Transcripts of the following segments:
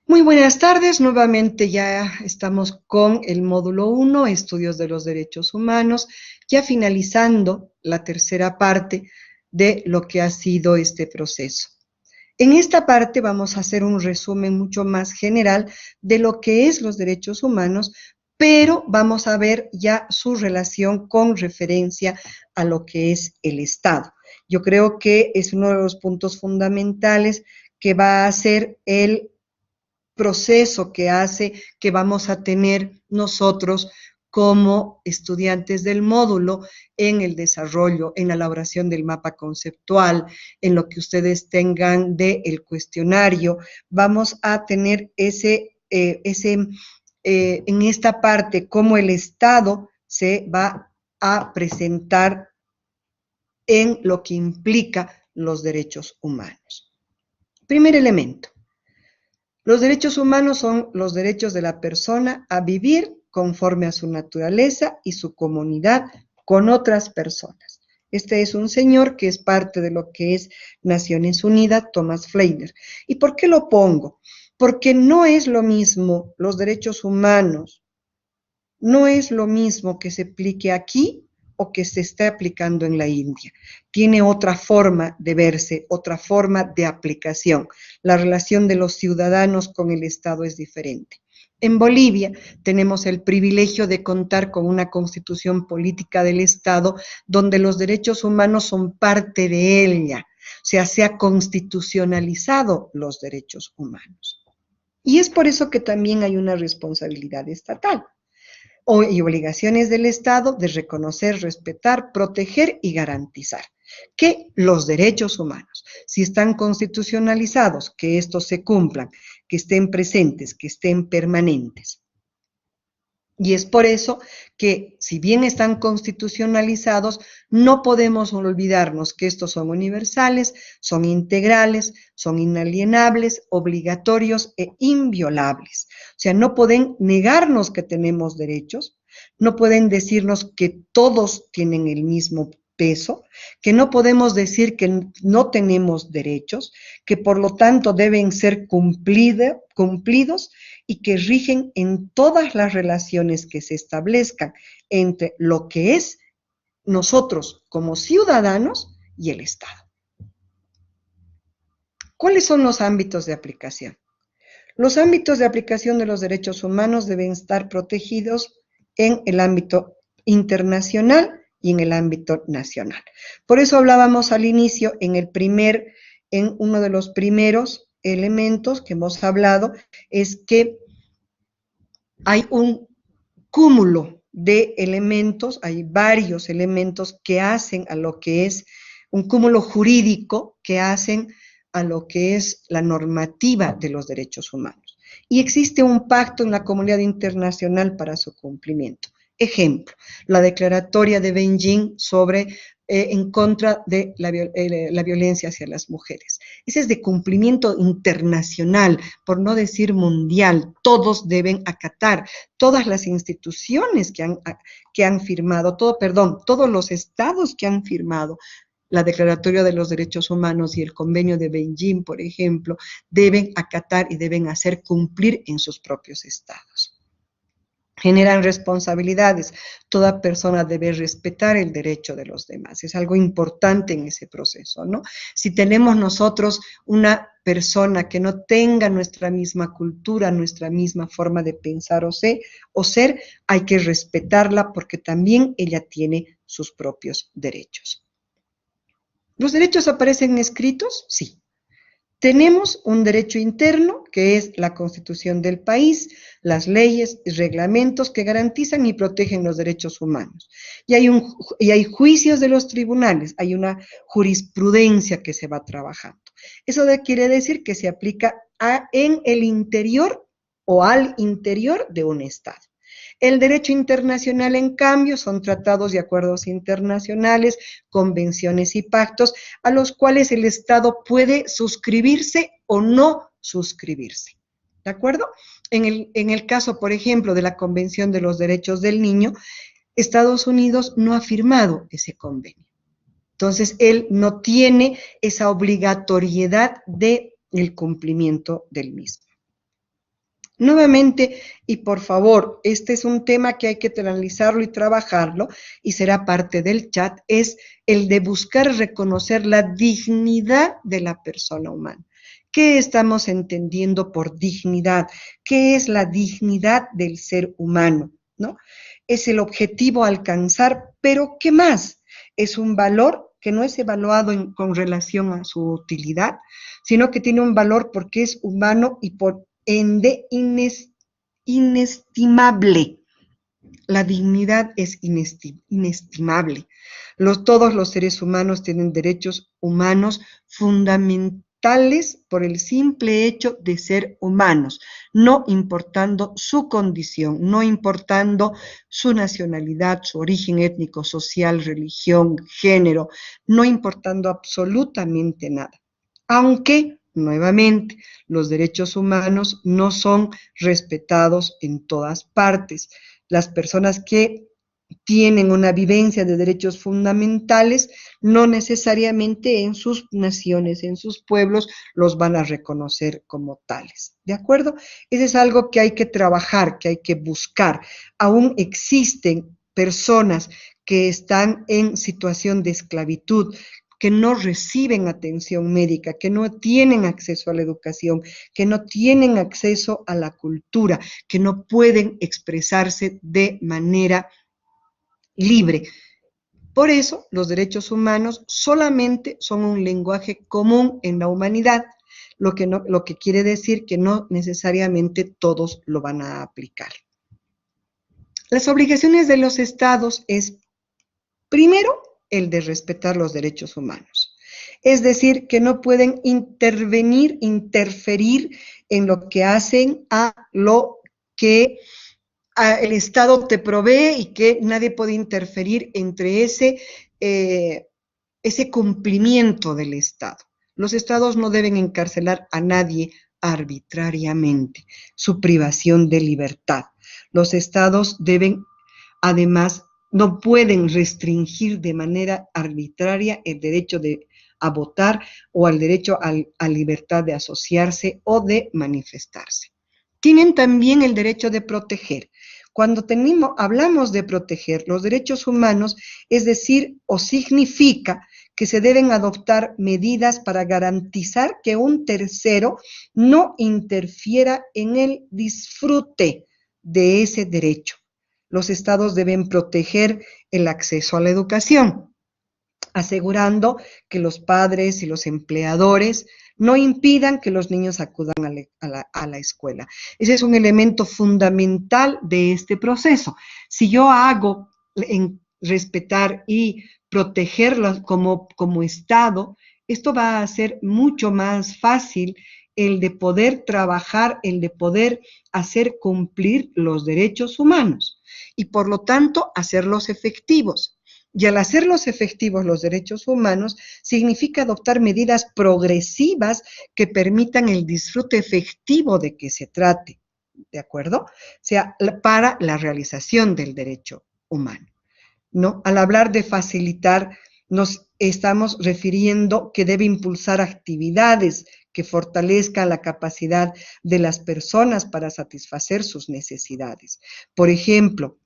Muy buenas tardes, nuevamente ya estamos con el módulo 1, Estudios de los Derechos Humanos, ya finalizando la tercera parte de lo que ha sido este proceso. En esta parte vamos a hacer un resumen mucho más general de lo que es los derechos humanos, pero vamos a ver ya su relación con referencia a lo que es el Estado. Yo creo que es uno de los puntos fundamentales que va a ser el proceso que hace que vamos a tener nosotros como estudiantes del módulo en el desarrollo, en la elaboración del mapa conceptual, en lo que ustedes tengan del cuestionario. Vamos a tener en esta parte cómo el Estado se va a presentar en lo que implica los derechos humanos. Primer elemento. Los derechos humanos son los derechos de la persona a vivir conforme a su naturaleza y su comunidad con otras personas. Este es un señor que es parte de lo que es Naciones Unidas, Thomas Fleiner. ¿Y por qué lo pongo? Porque no es lo mismo los derechos humanos, no es lo mismo que se aplique aquí o que se esté aplicando en la India. Tiene otra forma de verse, otra forma de aplicación. La relación de los ciudadanos con el Estado es diferente. En Bolivia tenemos el privilegio de contar con una constitución política del Estado donde los derechos humanos son parte de ella. O sea, se ha constitucionalizado los derechos humanos. Y es por eso que también hay una responsabilidad estatal y obligaciones del Estado de reconocer, respetar, proteger y garantizar que los derechos humanos, si están constitucionalizados, que estos se cumplan, que estén presentes, que estén permanentes. Y es por eso que, si bien están constitucionalizados, no podemos olvidarnos que estos son universales, son integrales, son inalienables, obligatorios e inviolables. O sea, no pueden negarnos que tenemos derechos, no pueden decirnos que todos tienen el mismo peso, que no podemos decir que no tenemos derechos, que por lo tanto deben ser cumplidos y que rigen en todas las relaciones que se establezcan entre lo que es nosotros como ciudadanos y el Estado. ¿Cuáles son los ámbitos de aplicación? Los ámbitos de aplicación de los derechos humanos deben estar protegidos en el ámbito internacional y en el ámbito nacional. Por eso hablábamos al inicio, en uno de los primeros elementos que hemos hablado, es que hay un cúmulo de elementos, hay varios elementos que hacen a lo que es un cúmulo jurídico que hacen a lo que es la normativa de los derechos humanos. Y existe un pacto en la comunidad internacional para su cumplimiento. Ejemplo, la declaratoria de Beijing sobre en contra de la violencia hacia las mujeres. Ese es de cumplimiento internacional, por no decir mundial. Todos deben acatar, todas las instituciones que han firmado, todos los estados que han firmado la Declaratoria de los Derechos Humanos y el Convenio de Beijing, por ejemplo, deben acatar y deben hacer cumplir en sus propios estados. Generan responsabilidades. Toda persona debe respetar el derecho de los demás. Es algo importante en ese proceso, ¿no? Si tenemos nosotros una persona que no tenga nuestra misma cultura, nuestra misma forma de pensar o ser, hay que respetarla porque también ella tiene sus propios derechos. ¿Los derechos aparecen escritos? Sí. Tenemos un derecho interno, que es la Constitución del país, las leyes y reglamentos que garantizan y protegen los derechos humanos. Y hay juicios de los tribunales, hay una jurisprudencia que se va trabajando. Eso quiere decir que se aplica en el interior o al interior de un Estado. El derecho internacional, en cambio, son tratados y acuerdos internacionales, convenciones y pactos a los cuales el Estado puede suscribirse o no suscribirse. ¿De acuerdo? En el caso, por ejemplo, de la Convención de los Derechos del Niño, Estados Unidos no ha firmado ese convenio. Entonces, él no tiene esa obligatoriedad del cumplimiento del mismo. Nuevamente, y por favor, este es un tema que hay que analizarlo y trabajarlo, y será parte del chat, es el de buscar reconocer la dignidad de la persona humana. ¿Qué estamos entendiendo por dignidad? ¿Qué es la dignidad del ser humano? ¿No? Es el objetivo a alcanzar, pero ¿qué más? Es un valor que no es evaluado con relación a su utilidad, sino que tiene un valor porque es humano y por ende inestimable. La dignidad es inestimable. Todos los seres humanos tienen derechos humanos fundamentales por el simple hecho de ser humanos, no importando su condición, no importando su nacionalidad, su origen étnico, social, religión, género, no importando absolutamente nada. Aunque, nuevamente, los derechos humanos no son respetados en todas partes. Las personas que tienen una vivencia de derechos fundamentales, no necesariamente en sus naciones, en sus pueblos, los van a reconocer como tales. ¿De acuerdo? Eso es algo que hay que trabajar, que hay que buscar. Aún existen personas que están en situación de esclavitud, que no reciben atención médica, que no tienen acceso a la educación, que no tienen acceso a la cultura, que no pueden expresarse de manera libre. Por eso, los derechos humanos solamente son un lenguaje común en la humanidad, lo que quiere decir que no necesariamente todos lo van a aplicar. Las obligaciones de los estados es, primero, el de respetar los derechos humanos. Es decir, que no pueden interferir en lo que hacen a lo que el Estado te provee y que nadie puede interferir entre ese cumplimiento del Estado. Los Estados no deben encarcelar a nadie arbitrariamente, su privación de libertad. Los Estados deben, además, no pueden restringir de manera arbitraria el derecho a votar o al derecho a libertad de asociarse o de manifestarse. Tienen también el derecho de proteger. Cuando hablamos de proteger los derechos humanos, es decir, o significa que se deben adoptar medidas para garantizar que un tercero no interfiera en el disfrute de ese derecho. Los estados deben proteger el acceso a la educación, asegurando que los padres y los empleadores no impidan que los niños acudan a la escuela. Ese es un elemento fundamental de este proceso. Si yo hago en respetar y protegerlos como Estado, esto va a hacer mucho más fácil el de poder trabajar, el de poder hacer cumplir los derechos humanos y por lo tanto hacerlos efectivos. Y al hacerlos efectivos los derechos humanos, significa adoptar medidas progresivas que permitan el disfrute efectivo de que se trate, ¿de acuerdo? O sea, para la realización del derecho humano, ¿no? Al hablar de facilitar, nos estamos refiriendo que debe impulsar actividades que fortalezcan la capacidad de las personas para satisfacer sus necesidades. Por ejemplo,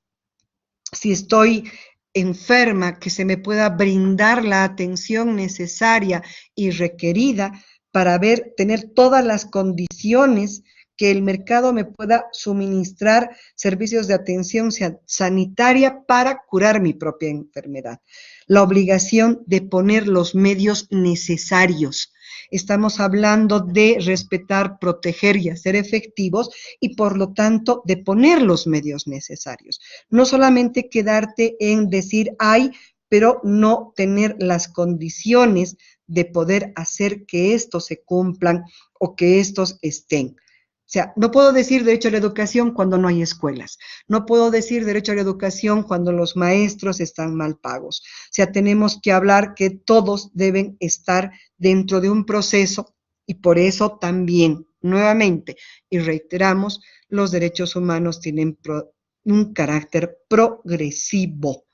si estoy enferma, que se me pueda brindar la atención necesaria y requerida para tener todas las condiciones que el mercado me pueda suministrar servicios de atención sanitaria para curar mi propia enfermedad. La obligación de poner los medios necesarios. Estamos hablando de respetar, proteger y hacer efectivos y por lo tanto de poner los medios necesarios. No solamente quedarte en decir hay, pero no tener las condiciones de poder hacer que estos se cumplan o que estos estén. O sea, no puedo decir derecho a la educación cuando no hay escuelas. No puedo decir derecho a la educación cuando los maestros están mal pagos. O sea, tenemos que hablar que todos deben estar dentro de un proceso y por eso también, nuevamente, y reiteramos, los derechos humanos tienen un carácter progresivo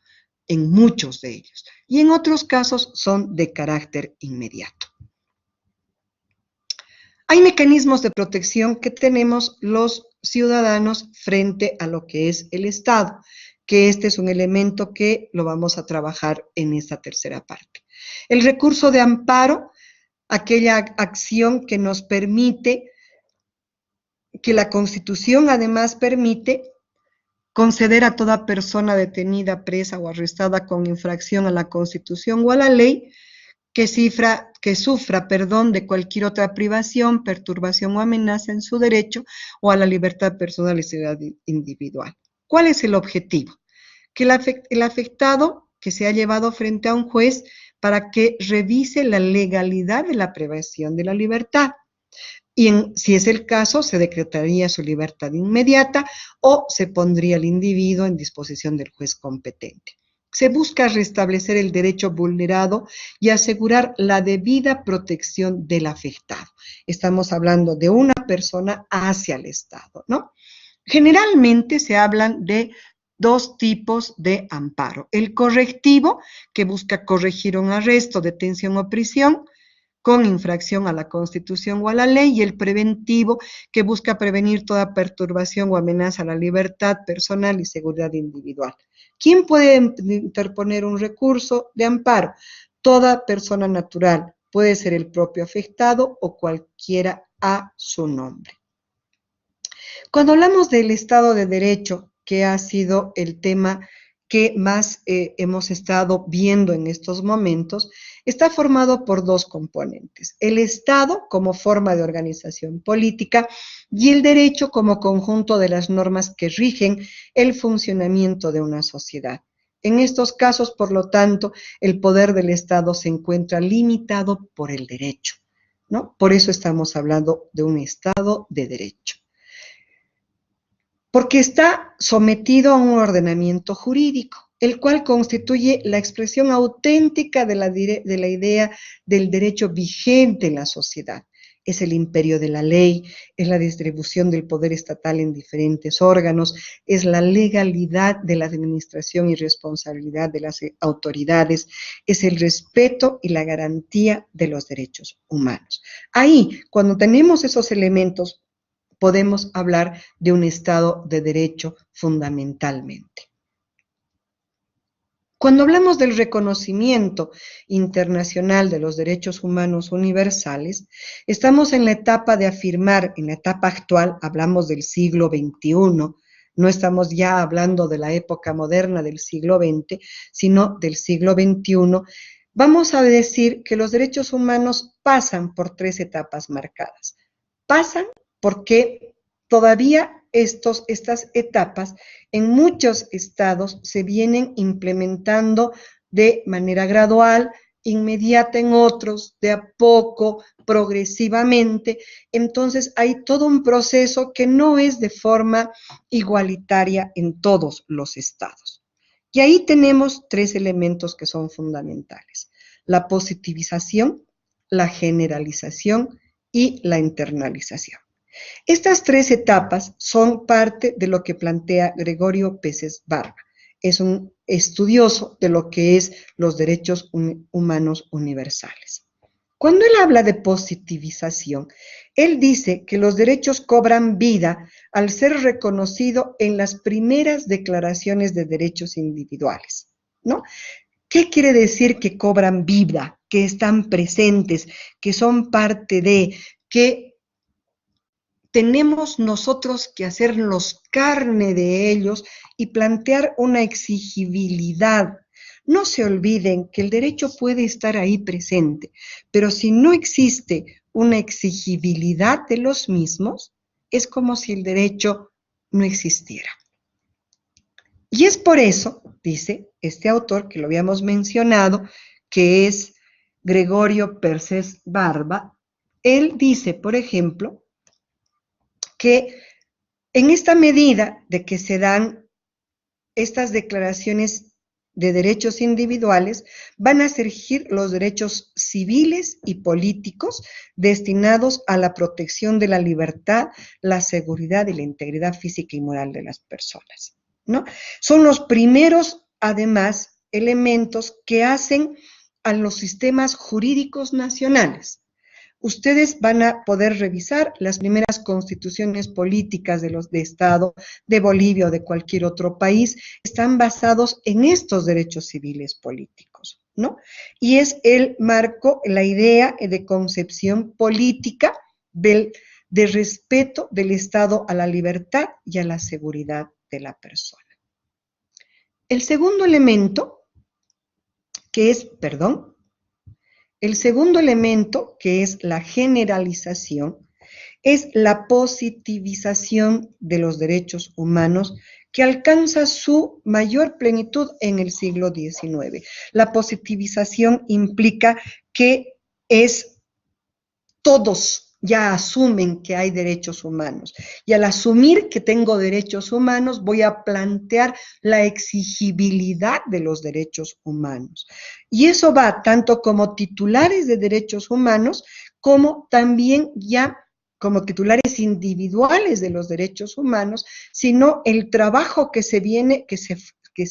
en muchos de ellos y en otros casos son de carácter inmediato. Hay mecanismos de protección que tenemos los ciudadanos frente a lo que es el Estado, que este es un elemento que lo vamos a trabajar en esta tercera parte. El recurso de amparo, aquella acción que nos permite, que la Constitución además permite, conceder a toda persona detenida, presa o arrestada con infracción a la Constitución o a la ley que sufra de cualquier otra privación, perturbación o amenaza en su derecho o a la libertad personal y seguridad individual. ¿Cuál es el objetivo? Que el afectado que se ha llevado frente a un juez para que revise la legalidad de la privación de la libertad. Y si es el caso, se decretaría su libertad inmediata o se pondría el individuo en disposición del juez competente. Se busca restablecer el derecho vulnerado y asegurar la debida protección del afectado. Estamos hablando de una persona hacia el Estado, ¿no? Generalmente se hablan de dos tipos de amparo. El correctivo, que busca corregir un arresto, detención o prisión con infracción a la Constitución o a la ley, y el preventivo, que busca prevenir toda perturbación o amenaza a la libertad personal y seguridad individual. ¿Quién puede interponer un recurso de amparo? Toda persona natural, puede ser el propio afectado o cualquiera a su nombre. Cuando hablamos del Estado de Derecho, que ha sido el tema que más hemos estado viendo en estos momentos, está formado por dos componentes: el Estado como forma de organización política y el derecho como conjunto de las normas que rigen el funcionamiento de una sociedad. En estos casos, por lo tanto, el poder del Estado se encuentra limitado por el derecho, ¿no? Por eso estamos hablando de un Estado de Derecho. Porque está sometido a un ordenamiento jurídico, el cual constituye la expresión auténtica de la idea del derecho vigente en la sociedad. Es el imperio de la ley, es la distribución del poder estatal en diferentes órganos, es la legalidad de la administración y responsabilidad de las autoridades, es el respeto y la garantía de los derechos humanos. Ahí, cuando tenemos esos elementos, podemos hablar de un Estado de Derecho fundamentalmente. Cuando hablamos del reconocimiento internacional de los derechos humanos universales, estamos en la etapa de afirmar, en la etapa actual, hablamos del siglo XXI, no estamos ya hablando de la época moderna del siglo XX, sino del siglo XXI, vamos a decir que los derechos humanos pasan por tres etapas marcadas. Pasan porque todavía estas etapas en muchos estados se vienen implementando de manera gradual, inmediata en otros, de a poco, progresivamente. Entonces hay todo un proceso que no es de forma igualitaria en todos los estados. Y ahí tenemos tres elementos que son fundamentales: la positivización, la generalización y la internalización. Estas tres etapas son parte de lo que plantea Gregorio Peces Barba. Es un estudioso de lo que es los derechos humanos universales. Cuando él habla de positivización, él dice que los derechos cobran vida al ser reconocido en las primeras declaraciones de derechos individuales, ¿no? ¿Qué quiere decir que cobran vida, que están presentes, que son parte de, que tenemos nosotros que hacernos carne de ellos y plantear una exigibilidad? No se olviden que el derecho puede estar ahí presente, pero si no existe una exigibilidad de los mismos, es como si el derecho no existiera. Y es por eso, dice este autor, que lo habíamos mencionado, que es Gregorio Peces Barba, él dice, por ejemplo, que en esta medida de que se dan estas declaraciones de derechos individuales, van a surgir los derechos civiles y políticos destinados a la protección de la libertad, la seguridad y la integridad física y moral de las personas, ¿no? Son los primeros, además, elementos que hacen a los sistemas jurídicos nacionales ustedes van a poder revisar las primeras constituciones políticas de los de Estado, de Bolivia o de cualquier otro país, están basados en estos derechos civiles políticos, ¿no? Y es el marco, la idea de concepción política de respeto del Estado a la libertad y a la seguridad de la persona. El segundo elemento, el segundo elemento, que es la generalización, es la positivización de los derechos humanos que alcanza su mayor plenitud en el siglo XIX. La positivización implica que todos ya asumen que hay derechos humanos. Y al asumir que tengo derechos humanos, voy a plantear la exigibilidad de los derechos humanos. Y eso va tanto como titulares de derechos humanos, como también ya como titulares individuales de los derechos humanos, sino el trabajo que se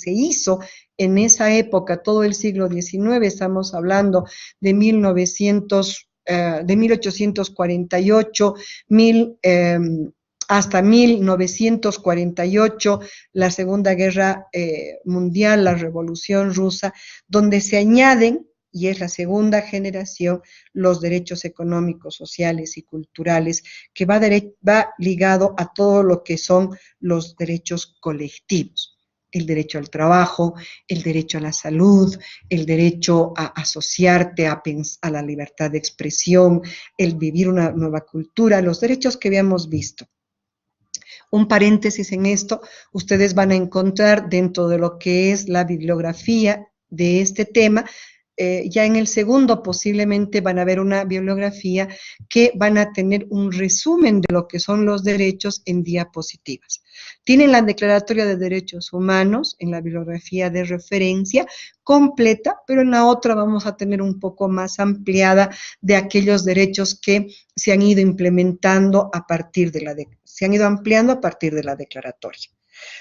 hizo en esa época, todo el siglo XIX, estamos hablando de 1848, hasta 1948, la Segunda Guerra Mundial, la Revolución Rusa, donde se añaden, y es la segunda generación, los derechos económicos, sociales y culturales, que va ligado a todo lo que son los derechos colectivos. El derecho al trabajo, el derecho a la salud, el derecho a asociarte, a la libertad de expresión, el vivir una nueva cultura, los derechos que habíamos visto. Un paréntesis en esto, ustedes van a encontrar dentro de lo que es la bibliografía de este tema, ya en el segundo posiblemente van a ver una bibliografía que van a tener un resumen de lo que son los derechos en diapositivas. Tienen la Declaratoria de Derechos Humanos en la bibliografía de referencia completa, pero en la otra vamos a tener un poco más ampliada de aquellos derechos que se han ido implementando se han ido ampliando a partir de la declaratoria.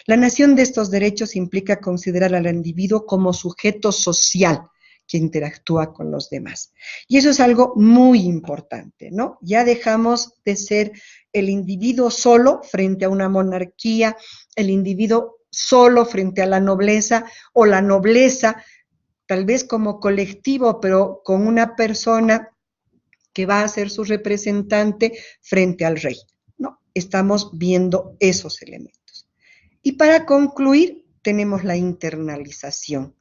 La nación de estos derechos implica considerar al individuo como sujeto social que interactúa con los demás. Y eso es algo muy importante, ¿no? Ya dejamos de ser el individuo solo frente a una monarquía, el individuo solo frente a la nobleza, o la nobleza tal vez como colectivo, pero con una persona que va a ser su representante frente al rey, ¿no? Estamos viendo esos elementos. Y para concluir, tenemos la internalización.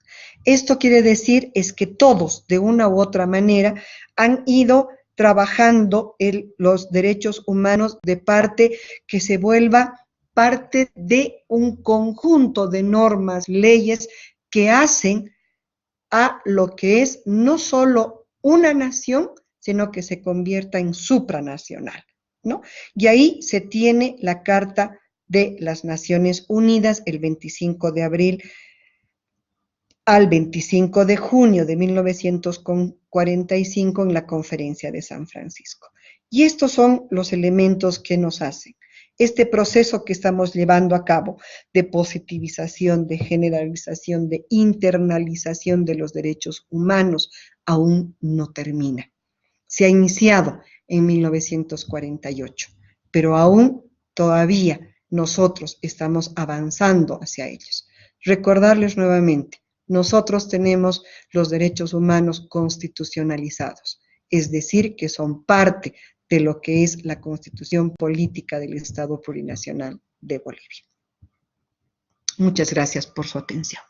Esto quiere decir es que todos, de una u otra manera, han ido trabajando los derechos humanos de parte que se vuelva parte de un conjunto de normas, leyes que hacen a lo que es no solo una nación, sino que se convierta en supranacional, ¿no? Y ahí se tiene la Carta de las Naciones Unidas, el 25 de abril al 25 de junio de 1945 en la Conferencia de San Francisco. Y estos son los elementos que nos hacen. Este proceso que estamos llevando a cabo de positivización, de generalización, de internalización de los derechos humanos aún no termina. Se ha iniciado en 1948, pero aún todavía nosotros estamos avanzando hacia ellos. Recordarles nuevamente, nosotros tenemos los derechos humanos constitucionalizados, es decir, que son parte de lo que es la Constitución Política del Estado Plurinacional de Bolivia. Muchas gracias por su atención.